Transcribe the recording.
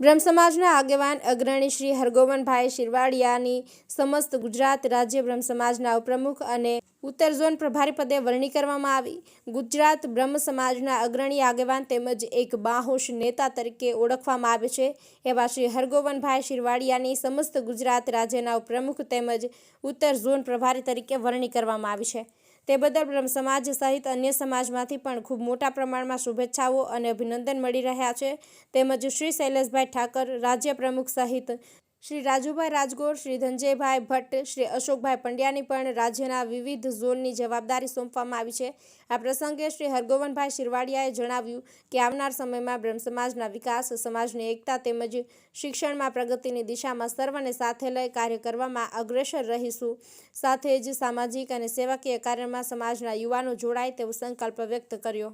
બ્રહ્મ સમાજના આગેવાન અગ્રણી શ્રી હરગોવનભાઈ શિરવાડિયાની સમસ્ત ગુજરાત રાજ્ય બ્રહ્મ સમાજના ઉપપ્રમુખ અને ઉત્તર ઝોન પ્રભારી પદે વરણી કરવામાં આવી. ગુજરાત બ્રહ્મ સમાજના અગ્રણી આગેવાન તેમજ એક બાહોશ નેતા તરીકે ઓળખવામાં આવે છે એવા શ્રી હરગોવનભાઈ શિરવાડિયાની સમસ્ત ગુજરાત રાજ્યના ઉપપ્રમુખ તેમજ ઉત્તર ઝોન પ્રભારી તરીકે વરણી કરવામાં આવી છે. તે બદલ બ્રહ્મ સમાજ સહિત અન્ય સમાજમાંથી પણ ખૂબ મોટા પ્રમાણમાં શુભેચ્છાઓ અને અભિનંદન મળી રહ્યા છે. તેમજ શ્રી શૈલેષભાઈ ઠાકર રાજ્ય પ્રમુખ સહિત શ્રી રાજુભાઈ રાજગોર, શ્રી ધનંજયભાઈ ભટ્ટ, શ્રી અશોકભાઈ પંડ્યાની પણ રાજ્યના વિવિધ ઝોનની જવાબદારી સોંપવામાં આવી છે. આ પ્રસંગે શ્રી હરગોવનભાઈ શિરવાડિયાએ જણાવ્યું કે આવનાર સમયમાં બ્રહ્મ સમાજના વિકાસ, સમાજની એકતા તેમજ શિક્ષણમાં પ્રગતિની દિશામાં સર્વને સાથે લઈ કાર્ય કરવામાં અગ્રેસર રહીશું. સાથે જ સામાજિક અને સેવાકીય કાર્યમાં સમાજના યુવાનો જોડાય તેવો સંકલ્પ વ્યક્ત કર્યો.